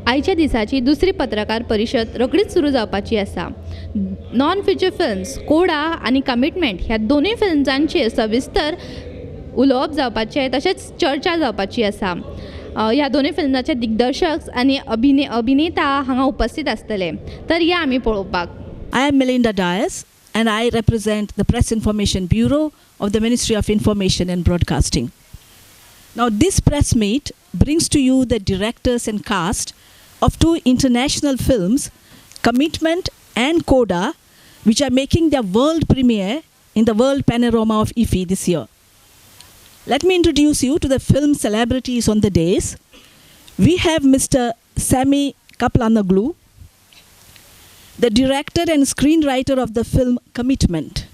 आयच्या दिसाची दुसरी पत्रकार परिशद रोखडीच सुरू जावपाची आसा. नॉन फिचर फिल्म्स कोडा आनी कमिटमेंट ह्या दोनूय फिल्म्सांचेर सविस्तर उलोवप जावपाचें तशेंच चर्चा जावपाची आसा. ह्या दोनूय फिल्माचे दिग्दर्शक आनी अभिनेता हांगा उपस्थित आसतले. तर या आमी पळोवपाक. I am Melinda Dias and I represent the Press Information Bureau of the Ministry of Information and Broadcasting. Now this press meet brings to you the directors and cast of two international films, Commitment and Coda, which are making their world premiere in the world panorama of Iffi this year. Let me introduce you to the film celebrities on the days. We have Mr. Sami Kaplanoglu, the director and screenwriter of the film Commitment.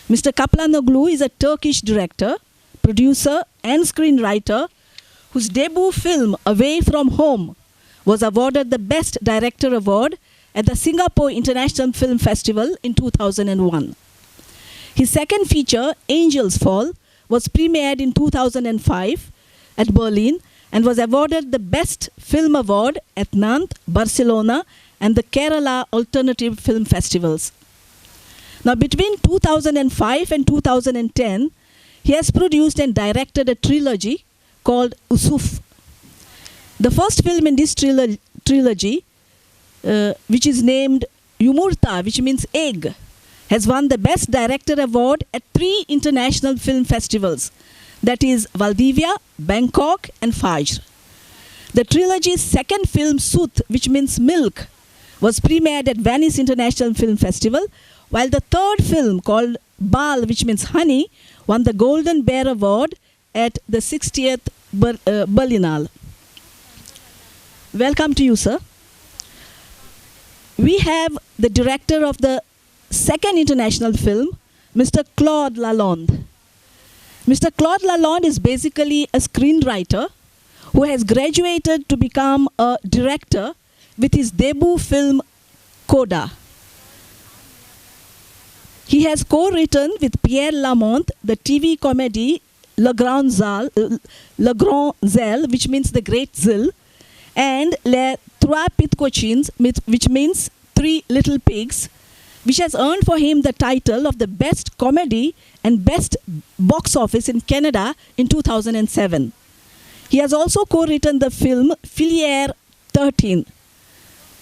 Mr. Kaplanoglu is a Turkish director, producer and screenwriter whose debut film Away From Home was awarded the Best Director Award at the Singapore International Film Festival in 2001. His second feature, Angels Fall, was premiered in 2005 at Berlin and was awarded the Best Film Award at Nantes, Barcelona and the Kerala Alternative Film Festivals. Now between 2005 and 2010, he has produced and directed a trilogy called Usuf. The first film in this trilogy, which is named Yumurta, which means egg, has won the Best Director Award at 3 international film festivals, that is Valdivia, Bangkok and Fajr. The trilogy's second film, Sut, which means milk, was premiered at Venice International Film Festival, while the third film called Bal, which means honey, won the Golden Bear Award at the 60th Berlinale. Welcome to you, sir. We have the director of the second international film, Mr. Claude Lalonde. Mr. Claude Lalonde is basically a screenwriter who has graduated to become a director with his debut film, Coda. He has co-written with Pierre Lamont the TV comedy Le Grand Zèle, which means the Great Zil, and Les Trois Petites Cochines, which means Three Little Pigs, which has earned for him the title of the Best Comedy and Best Box Office in Canada in 2007. He has also co-written the film Filière 13.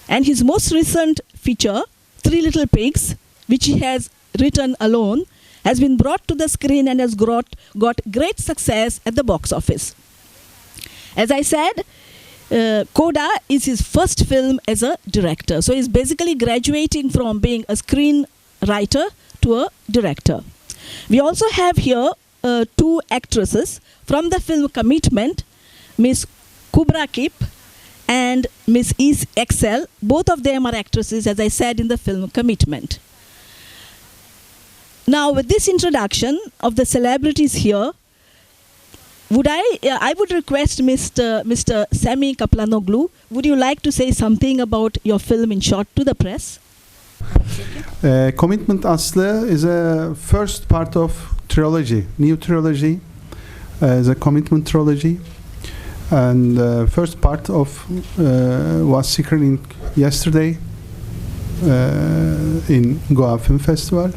And his most recent feature, Three Little Pigs, which he has written alone, has been brought to the screen and has got great success at the box office. As I said, Coda is his first film as a director. So he's basically graduating from being a screenwriter to a director. We also have here 2 actresses from the film Commitment, Miss Kubra Kip and Miss Is Excel. Both of them are actresses, as I said, in the film Commitment. Now, with this introduction of the celebrities here, I would request Mr. Sami Kaplanoglu, would you like to say something about your film in short to the press? Commitment Aslı is a first part of trilogy, new trilogy, is a Commitment trilogy, and first part of was screened yesterday in Goa Film Festival.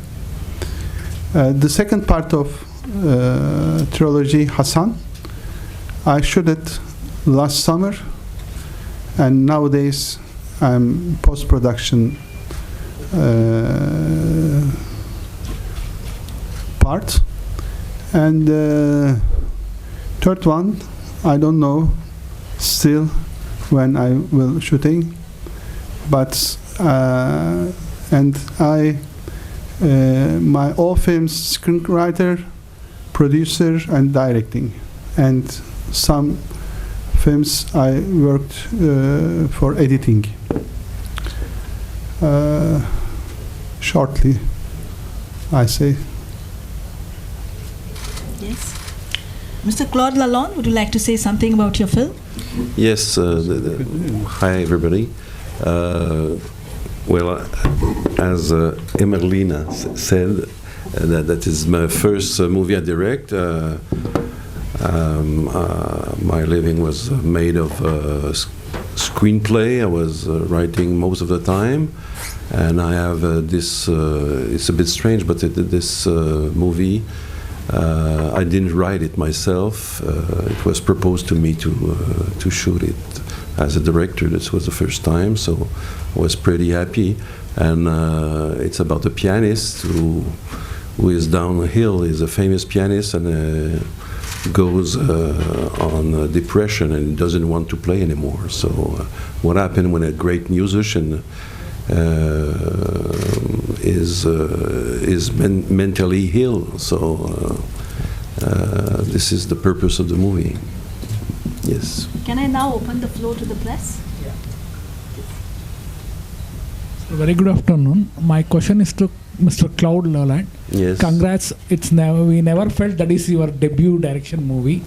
The second part of trilogy, Hasan, I shot it last summer, and nowadays I'm post-production part. And third one, I don't know still when I will shooting, but and I my all films screenwriter, producer and directing, and some films I worked for editing. Shortly, I say. Yes. Mr. Claude Lalonde, would you like to say something about your film? Yes. Hi, everybody. Well, as Emerlina said, that is my first movie I direct. My living was made of screenplay. I was writing most of the time, and I have this. It's a bit strange, but this movie, I didn't write it myself. It was proposed to me to shoot it as a director. This was the first time, so I was pretty happy. And it's about a pianist who is down a hill. He's a famous pianist and goes on depression and doesn't want to play anymore. So what happened when a great musician is mentally ill? So this is the purpose of the movie. Yes. Can I now open the floor to the press? Very good afternoon. My question is to Mr. Claude Leland. Yes. Congrats. We never felt that is your debut direction movie.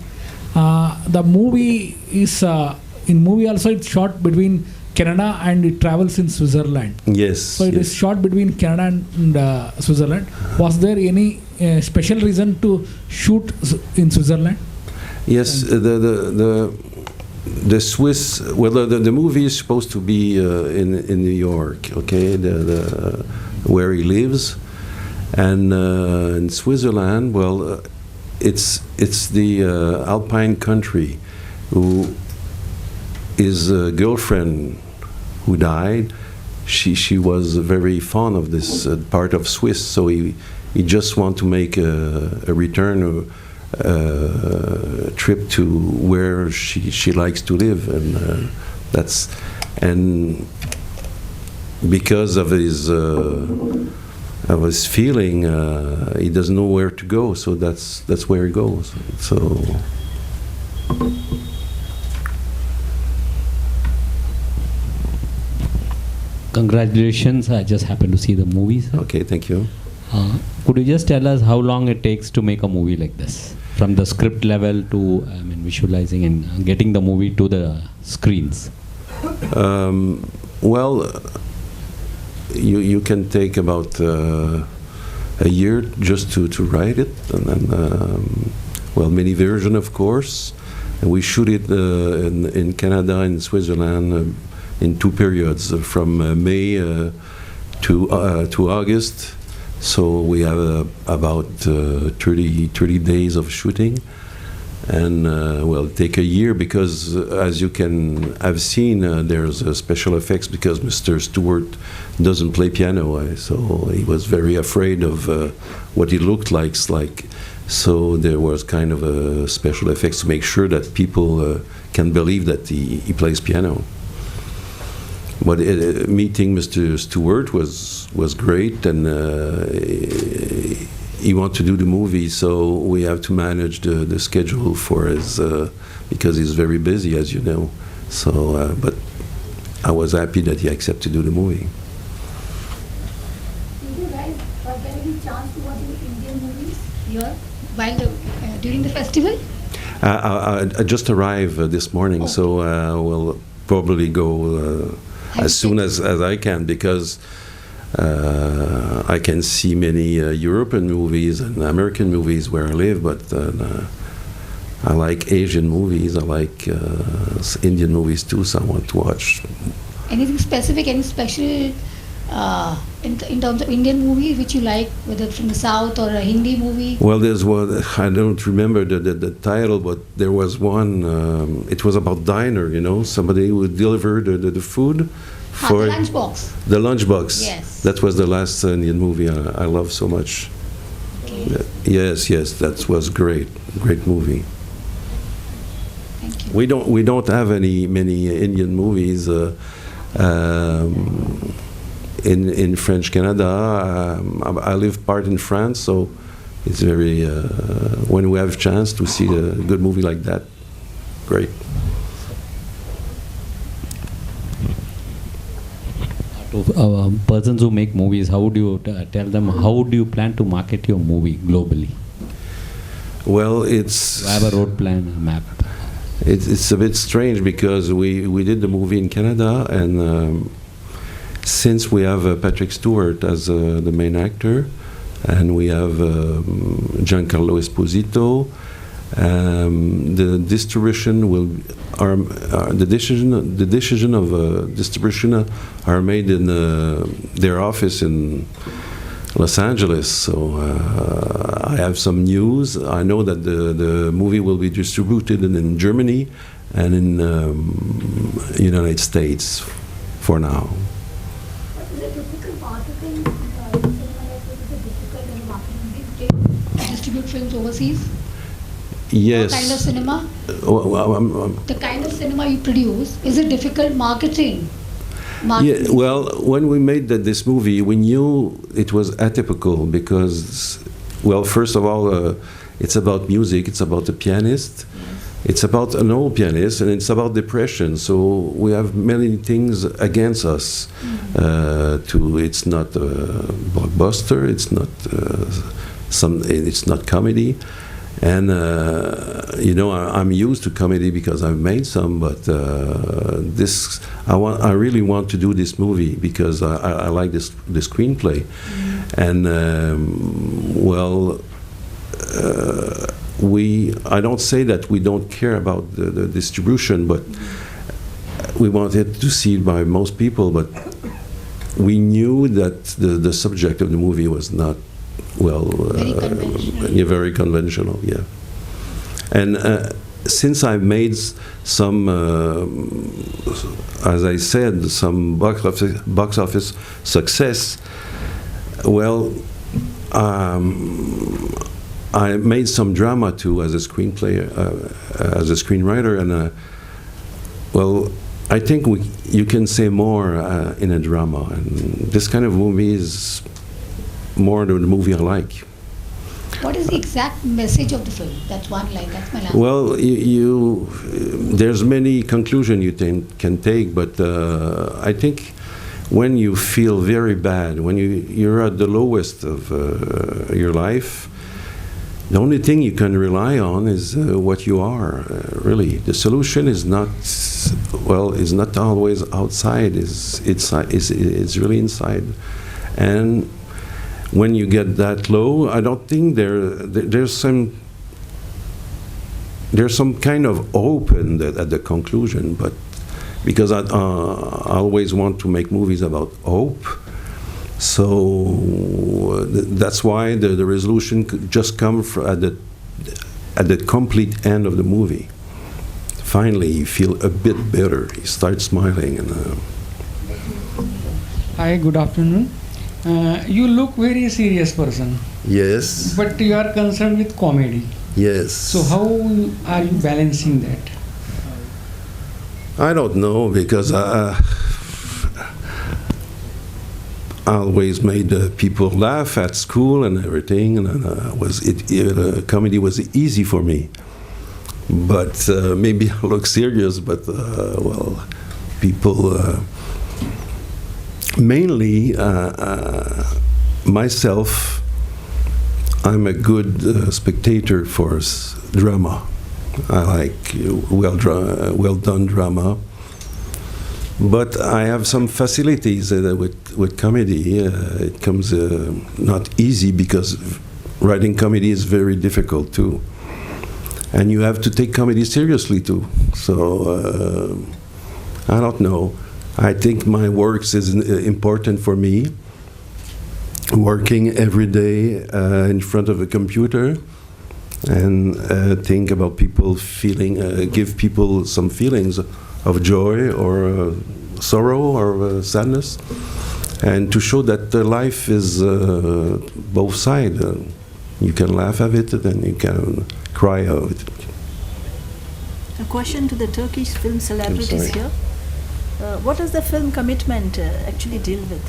The movie is in movie also it's shot between Canada and it travels in Switzerland. Yes. So it is shot between Canada and Switzerland. Was there any special reason to shoot in Switzerland? Yes. The Swiss, well, the movie is supposed to be in New York, okay, where he lives, and in Switzerland, well, it's the Alpine country, who his girlfriend who died. She was very fond of this part of Swiss, so he just want to make a return. Trip to where she likes to live, and because of his feeling, he doesn't know where to go, so that's where he goes. So. Congratulations! I just happened to see the movie, sir. Okay, thank you. Could you just tell us how long it takes to make a movie like this? From the script level to visualizing and getting the movie to the screens? Well, you can take about a year just to write it, and then, many version, of course. And we shoot it in Canada and Switzerland in 2 periods, from May to August. So we have about 30 days of shooting, and take a year because, as you can have seen, there's special effects because Mr. Stewart doesn't play piano, so he was very afraid of what he looked like. So there was kind of a special effects to make sure that people can believe that he plays piano. But meeting Mr. Stewart was great, and he wanted to do the movie, so we have to manage the schedule for his, because he's very busy, as you know. So, but I was happy that he accepted to do the movie. Did you guys get any chance to watch any Indian movies here while during the festival? I just arrived this morning, so we'll probably go as soon as I can, because I can see many European movies and American movies where I live, but I like Asian movies, I like Indian movies too, so I want to watch. Anything specific, any special in terms of Indian movie which you like, whether from the South or a Hindi movie? Well, there's one, I don't remember the title, but there was one, it was about diner, somebody who delivered the food. For the Lunchbox. The Lunchbox. Yes. That was the last Indian movie I love so much. Okay. Yes, that was great movie. Thank you. We don't have many Indian movies in French Canada. I live part in France, so it's very when we have a chance to see a good movie like that, great. To persons who make movies, how would you tell them, how do you plan to market your movie globally? Well, it's... Do you have a road plan, a map? It's a bit strange because we did the movie in Canada, and since we have Patrick Stewart as the main actor, and we have Giancarlo Esposito, The distribution will the decision of distribution are made in their office in Los Angeles. So I have some news. I know that the movie will be distributed in Germany and in United States for now. Is it difficult marketing? Is it difficult in marketing to distribute films overseas? Yes. What kind of cinema? The kind of cinema you produce, is it difficult marketing? Yeah, well, when we made this movie, we knew it was atypical because, well, first of all, it's about music, it's about a pianist, it's about an old pianist, and it's about depression. So we have many things against us. It's not a blockbuster, it's not comedy. And I'm used to comedy because I've made some, but I really want to do this movie because I like the screenplay, and I don't say that we don't care about the distribution, but we wanted to see it by most people, but we knew that the subject of the movie was not very conventional, yeah. And since I've made some, as I said, some box office success, I made some drama too as a as a screenwriter, and I think you can say more in a drama, and this kind of movie is more the movie I like. What is the exact message of the film? That's one line. That's my last. Well, there's many conclusions you can take, but I think when you feel very bad, when you're at the lowest of your life, the only thing you can rely on is what you are. Really, the solution is not always outside. It's really inside, and when you get that low, I don't think there's some kind of hope at the conclusion, but because I always want to make movies about hope, so that's why the resolution could just come at the complete end of the movie. Finally, you feel a bit better. You start smiling. And Hi, good afternoon. You look very serious person. Yes. But you are concerned with comedy. Yes. So how are you balancing that? I don't know, because I always made people laugh at school and everything, and comedy was easy for me. But maybe I look serious, but people. Mainly, myself, I'm a good spectator for drama. I like well done drama. But I have some facilities with comedy. It comes not easy because writing comedy is very difficult too. And you have to take comedy seriously too. So, I don't know. I think my works is important for me. Working every day in front of a computer and think about people feeling, give people some feelings of joy or sorrow or sadness, and to show that life is both sides. You can laugh at it and you can cry of it. A question to the Turkish film celebrities here. What does the film Commitment actually deal with?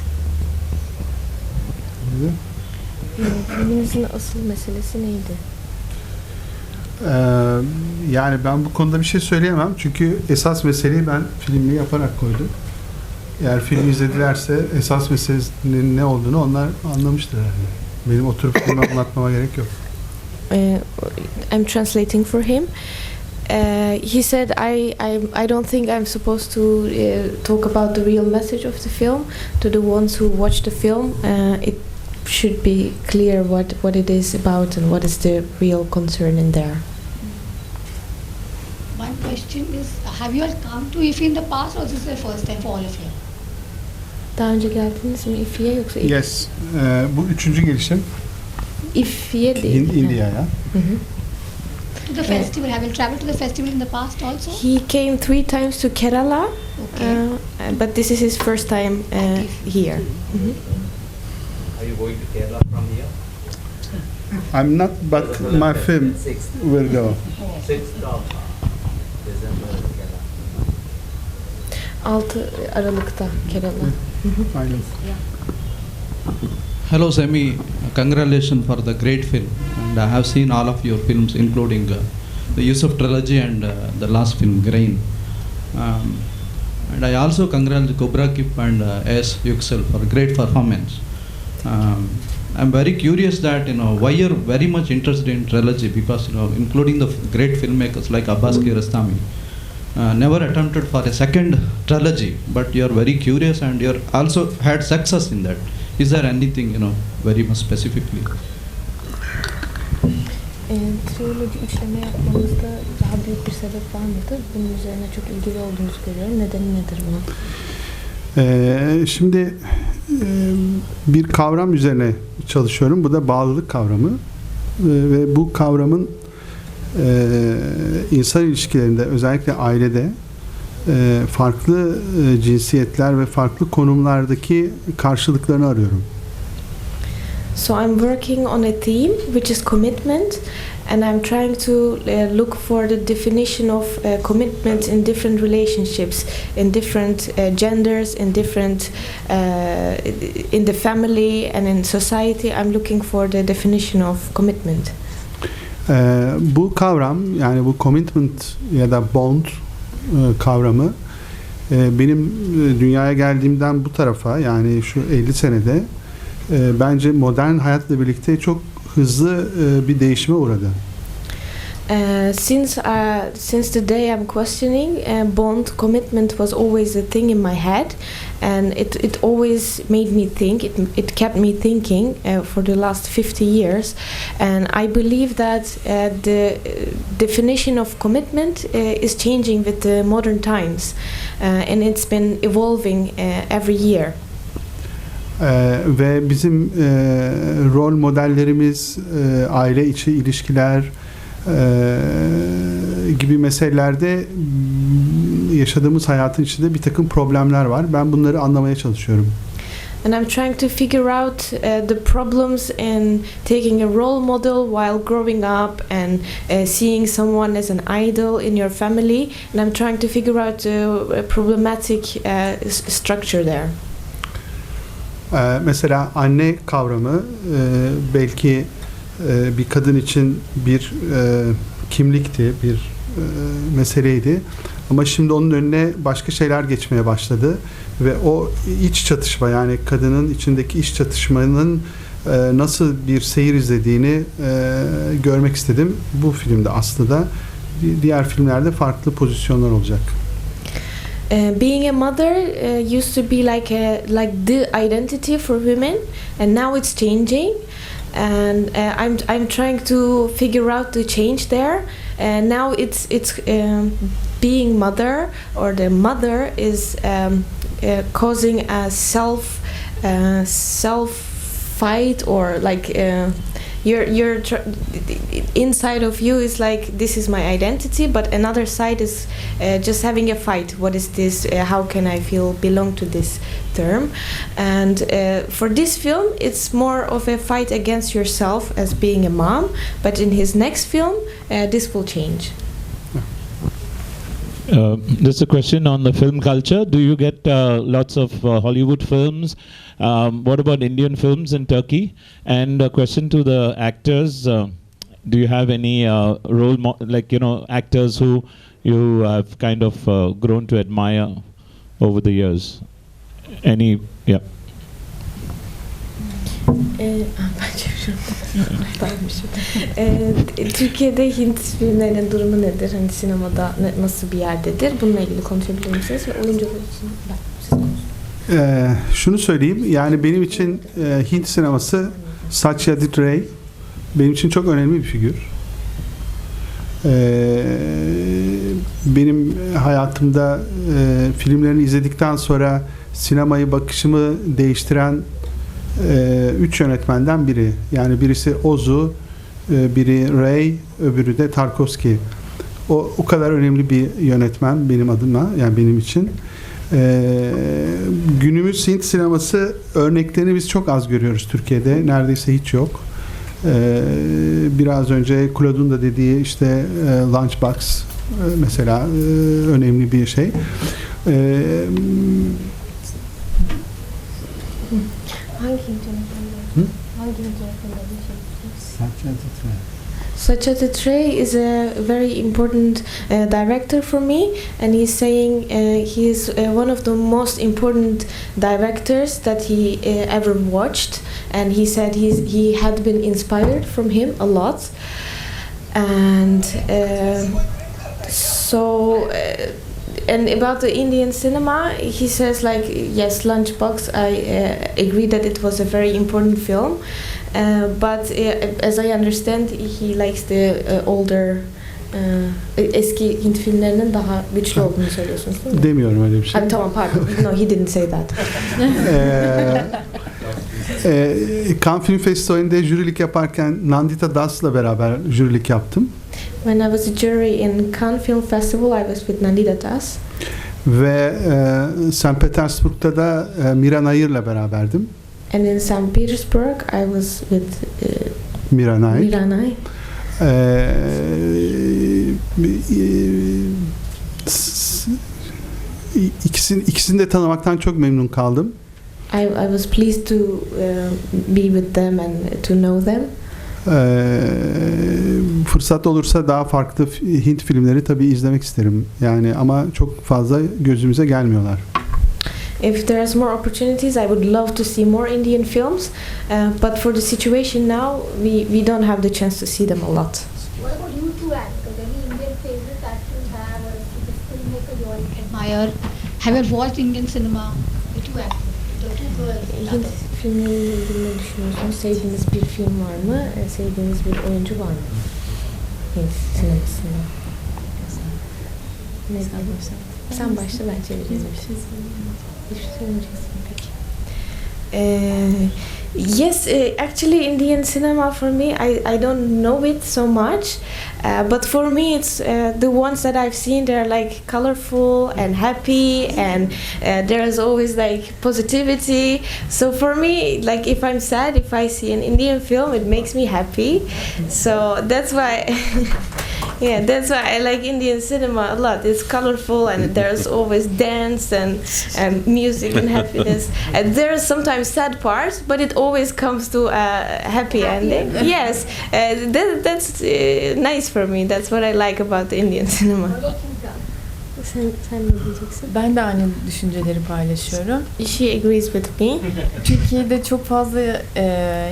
Filminizin asıl meselesi neydi? Yani ben bu konuda bir şey söyleyemem. Çünkü esas meseleyi ben filmi yaparak koydum. Eğer filmi izledilerse esas meselesinin ne olduğunu onlar anlamıştır herhalde. Benim oturup filmi anlatmama gerek yok. I'm translating for him. He said, I don't think I'm supposed to talk about the real message of the film to the ones who watch the film. It should be clear what it is about and what is the real concern in there. question is, have you all come to Iffi in the past, or is this the first time for all of you? Daha önce geldiniz mi Iffi'ye yoksa Yes. Bu üçüncü gelişim Iffi'ye değil. India'ya. To the festival, have you traveled to the festival in the past also? He came 3 times to Kerala, Okay. but this is his first time here. Are you going to Kerala from here? I'm not, but my film will go. 6th of December, Kerala. 6 Aralık'ta Kerala. Aynen. Hello Semi, congratulations for the great film, and I have seen all of your films including the Yusuf trilogy and the last film Grain. And I also congratulate Cobra Kip and S. Yüksel for great performance. I'm very curious that why you're very much interested in trilogy, because including the great filmmakers like Abbas Kiarostami never attempted for a second trilogy, but you're very curious and you're also had success in that. Is there anything very much specifically? Triyoloji üçleme yapmamızda daha büyük bir sebep var mıdır? Bunun üzerine çok ilgili olduğunuzu görüyorum. Nedeni nedir bunun? Şimdi bir kavram üzerine çalışıyorum. Bu da bağlılık kavramı. Ve bu kavramın insan ilişkilerinde, özellikle ailede farklı cinsiyetler ve farklı konumlardaki karşılıklarını arıyorum. So I'm working on a theme which is commitment, and I'm trying to look for the definition of commitment in different relationships, in different genders, in different in the family and in society. I'm looking for the definition of commitment. Bu kavram, yani bu commitment ya da bond kavramı benim dünyaya geldiğimden bu tarafa, yani şu 50 senede bence modern hayatla birlikte çok hızlı bir değişime uğradı. Since the day I'm questioning, bond commitment was always a thing in my head, and it always made me think. It kept me thinking for the last 50 years, and I believe that the definition of commitment is changing with the modern times, and it's been evolving every year. Ve bizim rol modellerimiz, aile içi ilişkiler gibi meselelerde yaşadığımız hayatın içinde bir takım problemler var. Ben bunları anlamaya çalışıyorum. And I'm trying to figure out the problems in taking a role model while growing up and seeing someone as an idol in your family. And I'm trying to figure out the problematic structure there. Mesela anne kavramı belki bir kadın için bir kimlikti, bir meseleydi. Ama şimdi onun önüne başka şeyler geçmeye başladı. Ve o iç çatışma, yani kadının içindeki iç çatışmanın nasıl bir seyir izlediğini görmek istedim. Bu filmde aslında diğer filmlerde farklı pozisyonlar olacak. Being a mother used to be like the identity for women, and now it's changing. And I'm trying to figure out the change there. And now it's being mother, or the mother is causing a self fight, or like you're inside of you is like, this is my identity, but another side is just having a fight. What is this? How can I feel belong to this term? And for this film, it's more of a fight against yourself as being a mom. But in his next film, this will change. This is a question on the film culture. Do you get lots of Hollywood films? What about Indian films in Turkey? And a question to the actors. Do you have any actors who you have kind of grown to admire over the years? Any, yeah. Türkiye'de Hint filmlerinin durumu nedir? Hani sinemada nasıl bir yerdedir? Bununla ilgili konuşabilir misiniz? Ve oyuncular için siz konuşun. Şunu söyleyeyim, yani benim için Hint sineması, Satyajit Ray benim için çok önemli bir figür. benim hayatımda filmlerini izledikten sonra sinemayı bakışımı değiştiren 3 yönetmenden biri. Yani birisi Ozu, biri Ray, öbürü de Tarkovski. O kadar önemli bir yönetmen benim adıma, yani benim için. Günümüz Hint sineması örneklerini biz çok az görüyoruz Türkiye'de. Neredeyse hiç yok. Biraz önce Claude'un da dediği işte Lunchbox mesela önemli bir şey. Satyajit Ray is a very important director for me, and he's saying he is one of the most important directors that he ever watched, and he said he had been inspired from him a lot, and and about the Indian cinema, he says like, yes, Lunchbox, I agree that it was a very important film, but as I understand, he likes the older eski Hint filmlerinin daha güçlü olduğunu söylüyorsunuz değil mi? Demiyorum öyle bir şey. Tamam, pardon. No, he didn't say that. Cannes Film Festivali'nde jürilik yaparken Nandita Das'la beraber jürilik yaptım. When I was a jury in Cannes Film Festival, I was with Nandita Das. Ve St. Petersburg'da da Mira Nair'la beraberdim. And in St. Petersburg, I was with Mira Nair. Mira Nair. İkisini de tanımaktan çok memnun kaldım. I was pleased to be with them and to know them. Fırsat olursa daha farklı Hint filmleri tabii izlemek isterim. Yani ama çok fazla gözümüze gelmiyorlar. If there's more opportunities, I would love to see more Indian films. But for the situation now, we don't have the chance to see them a lot. What about you two actors? Any Indian favorites that you have, or a filmmaker you admire? Have you watched Indian cinema? The two actors, the two girls. Hint filmleriyle ilgili ne düşünüyorsunuz? Sevdiğiniz bir film var mı? Sevdiğiniz bir oyuncu var mı? Hint sinemasında. Ne diyorsun? Sen başla, ben çevireyim. Hiçbir şey söyleyeceksin peki. Yes, actually Indian cinema for me, I don't know it so much, but for me it's the ones that I've seen, they're like colorful and happy, and there's always like positivity. So for me, like if I'm sad, if I see an Indian film, it makes me happy. So that's why yeah, that's why I like Indian cinema a lot. It's colorful and there's always dance and music and happiness. And there's sometimes sad parts, but it always comes to a happy ending. Yes, that's nice for me. That's what I like about the Indian cinema. Sen ne diyeceksin? Ben de aynı düşünceleri paylaşıyorum. She agrees with me. Türkiye'de çok fazla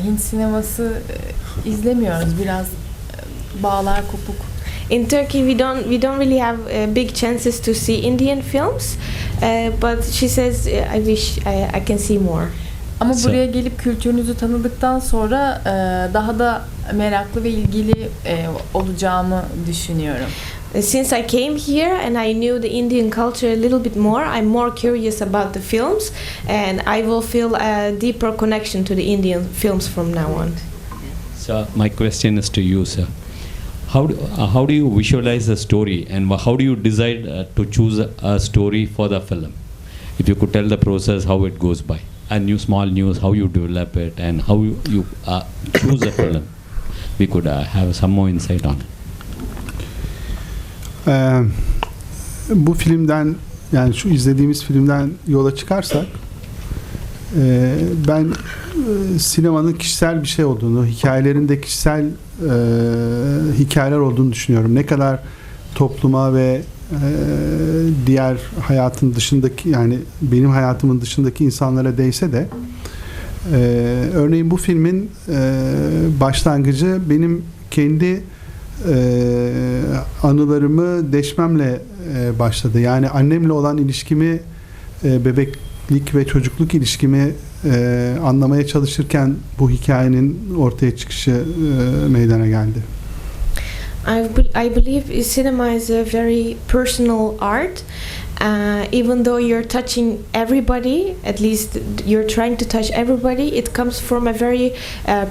Hint sineması izlemiyoruz. Biraz bağlar kopuk. In Turkey, we don't really have big chances to see Indian films, but she says I wish I can see more. Ama buraya gelip kültürünüzü tanıdıktan sonra daha da meraklı ve ilgili olacağımı düşünüyorum. Since I came here and I knew the Indian culture a little bit more, I'm more curious about the films, and I will feel a deeper connection to the Indian films from now on. So my question is to you, sir. How do you visualize the story, and how do you decide to choose a story for the film? If you could tell the process, how it goes by, and small news, how you develop it, and how you choose a film, we could have some more insight on it. Bu filmden, yani şu izlediğimiz filmden yola çıkarsak, ben sinemanın kişisel bir şey olduğunu, hikayelerin de kişisel hikayeler olduğunu düşünüyorum. Ne kadar topluma ve diğer hayatın dışındaki, yani benim hayatımın dışındaki insanlara değse de örneğin bu filmin başlangıcı benim kendi anılarımı deşmemle başladı. Yani annemle olan ilişkimi, bebeklik ve çocukluk ilişkimi anlamaya çalışırken bu hikayenin ortaya çıkışı meydana geldi. I believe cinema is a very personal art. Even though you're touching everybody, at least you're trying to touch everybody, it comes from a very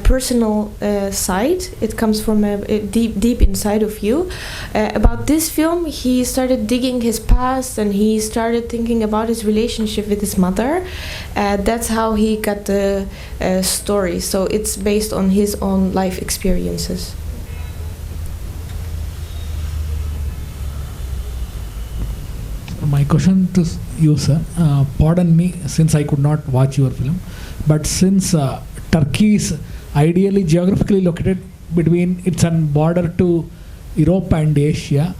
personal side. It comes from a deep inside of you. About this film, he started digging his past and he started thinking about his relationship with his mother. That's how he got the story. So it's based on his own life experiences. My question to you, sir, pardon me since I could not watch your film, but since Turkey is ideally geographically located between, it's on border to Europe and Asia,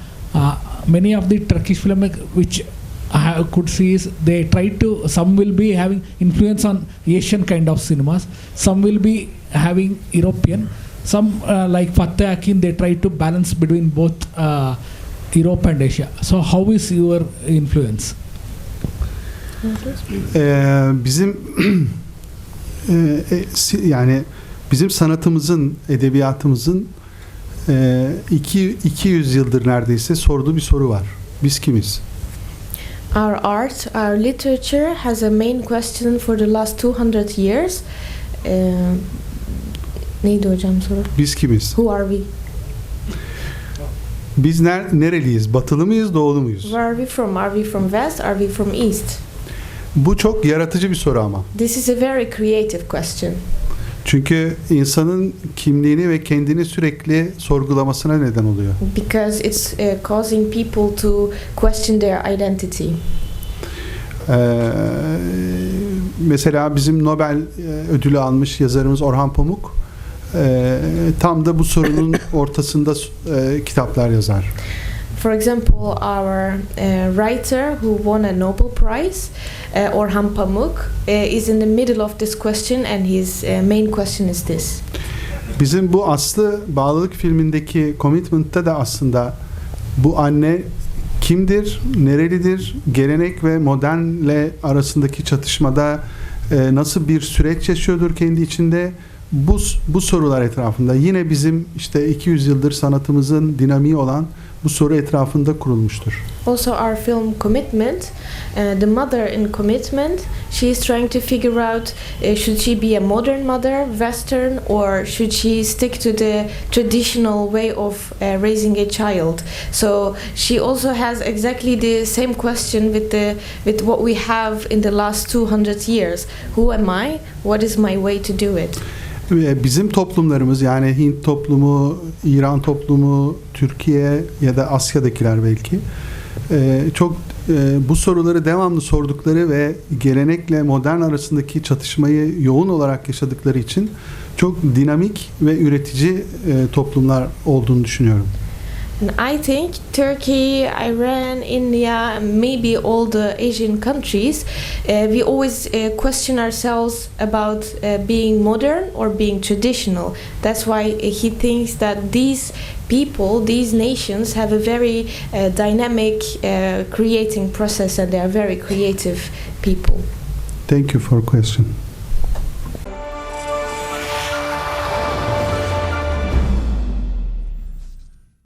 many of the Turkish films which I could see is they try to, some will be having influence on Asian kind of cinemas, some will be having European, some like Fateh Akin, they try to balance between both Europe and Asia. So how is your influence? Bizim yani bizim sanatımızın, edebiyatımızın 200 yıldır neredeyse sorduğu bir soru var. Biz kimiz? Our art, our literature has a main question for the last 200 years. Neydi hocam soru? Biz kimiz? Who are we? Biz nereliyiz? Batılı mıyız, doğulu muyuz? Where are we from? Are we from West? Are we from East? Bu çok yaratıcı bir soru ama. This is a very creative question. Çünkü insanın kimliğini ve kendini sürekli sorgulamasına neden oluyor. Because it's causing people to question their identity. Mesela bizim Nobel ödülü almış yazarımız Orhan Pamuk tam da bu sorunun ortasında kitaplar yazar. For example, our writer who won a Nobel Prize, Orhan Pamuk, is in the middle of this question, and his main question is this. Bizim bu Aslı Bağlılık filmindeki Commitment'ta da aslında bu anne kimdir, nerelidir, gelenek ve modernle arasındaki çatışmada nasıl bir süreç yaşıyordur kendi içinde, bu sorular etrafında yine bizim işte 200 yıldır sanatımızın dinamiği olan bu soru etrafında kurulmuştur. Also our film Commitment, the mother in Commitment, she is trying to figure out should she be a modern mother, Western, or should she stick to the traditional way of raising a child. So she also has exactly the same question with what we have in the last 200 years. Who am I? What is my way to do it? Bizim toplumlarımız, yani Hint toplumu, İran toplumu, Türkiye ya da Asya'dakiler belki çok bu soruları devamlı sordukları ve gelenekle modern arasındaki çatışmayı yoğun olarak yaşadıkları için çok dinamik ve üretici toplumlar olduğunu düşünüyorum. And I think Turkey, Iran, India, maybe all the Asian countries, we always question ourselves about being modern or being traditional. That's why he thinks that these people, these nations have a very dynamic creating process, and they are very creative people. Thank you for question.